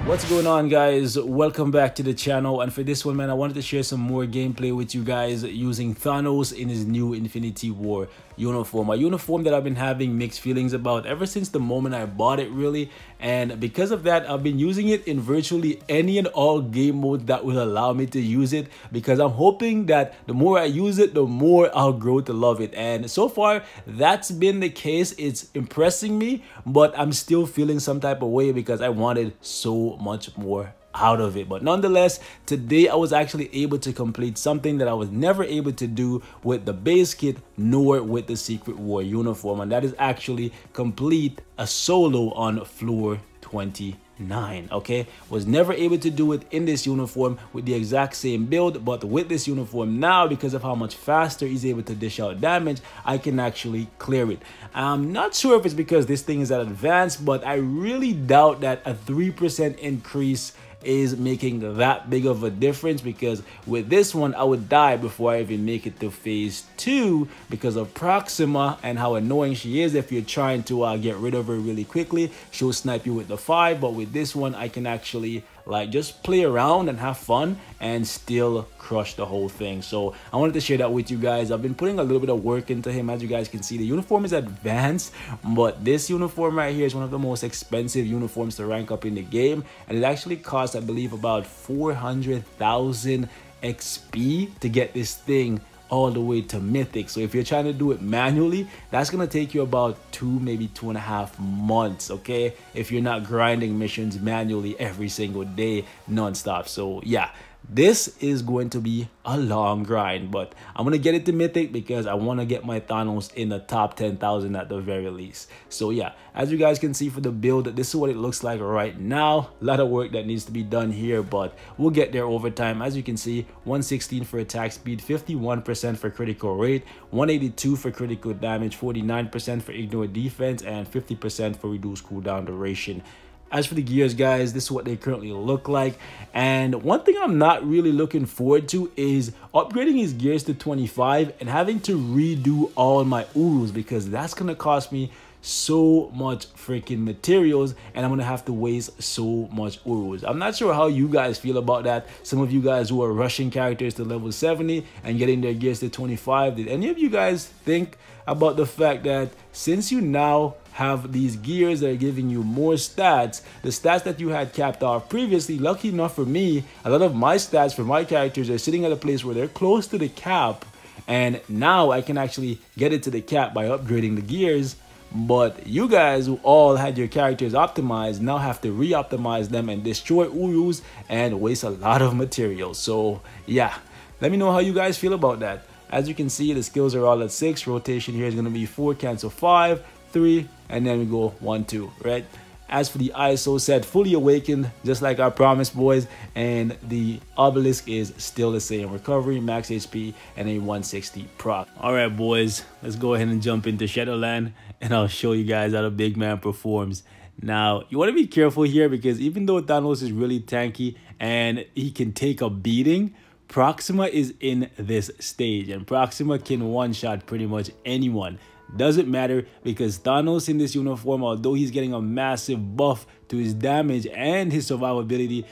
What's going on, guys? Welcome back to the channel. And for this one, man, I wanted to share some more gameplay with you guys using Thanos in his new Infinity War uniform, a uniform that I've been having mixed feelings about ever since the moment I bought it, really. And because of that, I've been using it in virtually any and all game modes that will allow me to use it, because I'm hoping that the more I use it, the more I'll grow to love it. And so far, that's been the case. It's impressing me, but I'm still feeling some type of way because I wanted so much more out of it. But nonetheless, today I was actually able to complete something that I was never able to do with the base kit nor with the Secret War uniform, and that is actually complete a solo on floor 29. Okay, was never able to do it in this uniform with the exact same build, but with this uniform now, because of how much faster he's able to dish out damage, I can actually clear it. I'm not sure if it's because this thing is at advanced, but I really doubt that a 3% increase is making that big of a difference, because with this one I would die before I even make it to phase 2 because of Proxima and how annoying she is. If you're trying to get rid of her really quickly, she'll snipe you with the 5, but with this one I can actually like just play around and have fun and still crush the whole thing. So I wanted to share that with you guys. I've been putting a little bit of work into him. As you guys can see, the uniform is advanced, but this uniform right here is one of the most expensive uniforms to rank up in the game, and it actually costs, I believe, about 400,000 XP to get this thing all the way to mythic. So if you're trying to do it manually, that's gonna take you about 2, maybe 2.5 months, okay, if you're not grinding missions manually every single day non-stop. So yeah, this is going to be a long grind, but I'm gonna get it to mythic because I want to get my Thanos in the top 10,000 at the very least. So yeah, as you guys can see for the build, this is what it looks like right now. A lot of work that needs to be done here, but we'll get there over time. As you can see, 116 for attack speed, 51% for critical rate, 182 for critical damage, 49% for ignore defense, and 50% for reduced cooldown duration. As for the gears, guys, this is what they currently look like. And one thing I'm not really looking forward to is upgrading his gears to 25 and having to redo all my Urus, because that's going to cost me so much freaking materials and I'm gonna have to waste so much Urus. I'm not sure how you guys feel about that. Some of you guys who are rushing characters to level 70 and getting their gears to 25, did any of you guys think about the fact that since you now have these gears that are giving you more stats, the stats that you had capped off previously, lucky enough for me, a lot of my stats for my characters are sitting at a place where they're close to the cap, and now I can actually get it to the cap by upgrading the gears. But you guys who all had your characters optimized now have to re-optimize them and destroy Urus and waste a lot of materials. So yeah, let me know how you guys feel about that. As you can see, the skills are all at 6. Rotation here is going to be 4, cancel 5, 3, and then we go 1, 2, right? As for the ISO set, fully awakened, just like I promised, boys, and the obelisk is still the same. Recovery, max HP, and a 160 proc. All right, boys, let's go ahead and jump into Shadowland, and I'll show you guys how the big man performs. Now, you want to be careful here, because even though Thanos is really tanky and he can take a beating, Proxima is in this stage, and Proxima can one-shot pretty much anyone. Doesn't matter, because Thanos in this uniform, although he's getting a massive buff to his damage and his survivability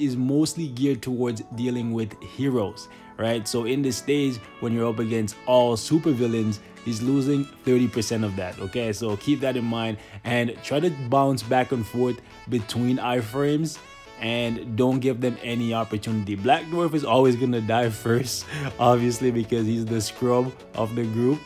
is mostly geared towards dealing with heroes, right? So in this stage, when you're up against all supervillains, he's losing 30% of that, okay? So keep that in mind and try to bounce back and forth between iframes and don't give them any opportunity. Black Dwarf is always gonna die first, obviously, because he's the scrub of the group.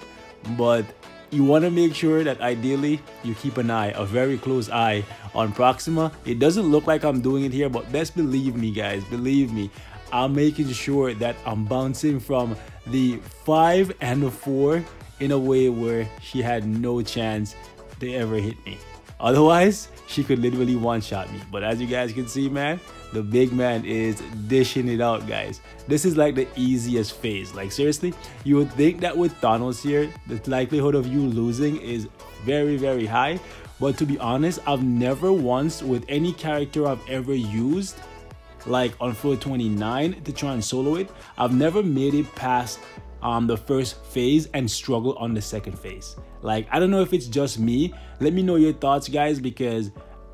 But you want to make sure that ideally you keep an eye, a very close eye on Proxima. It doesn't look like I'm doing it here, but best believe me, guys, believe me, I'm making sure that I'm bouncing from the 5 and the 4 in a way where she had no chance to ever hit me. Otherwise, she could literally one-shot me. But as you guys can see, man, the big man is dishing it out, guys. This is like the easiest phase. Like seriously, you would think that with Thanos here, the likelihood of you losing is very, very high. But to be honest, I've never once with any character I've ever used, like on floor 29 to try and solo it, I've never made it past the first phase and struggle on the second phase. Like, I don't know if it's just me. Let me know your thoughts, guys, because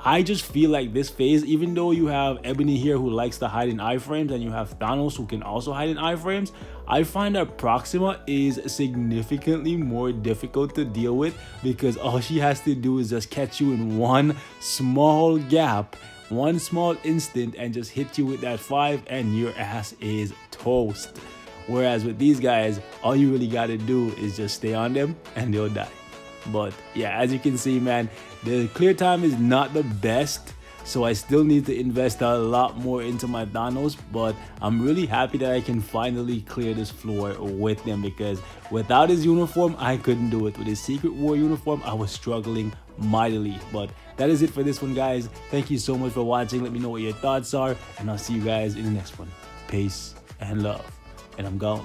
I just feel like this phase, even though you have Ebony here who likes to hide in iframes and you have Thanos who can also hide in iframes, I find that Proxima is significantly more difficult to deal with because all she has to do is just catch you in one small gap, one small instant, and just hit you with that 5 and your ass is toast. Whereas with these guys, all you really gotta do is just stay on them and they'll die. But yeah, as you can see, man, the clear time is not the best, so I still need to invest a lot more into my Thanos, but I'm really happy that I can finally clear this floor with him, because without his uniform, I couldn't do it. With his Secret War uniform, I was struggling mightily. But that is it for this one, guys. Thank you so much for watching. Let me know what your thoughts are, and I'll see you guys in the next one. Peace and love, and I'm gone.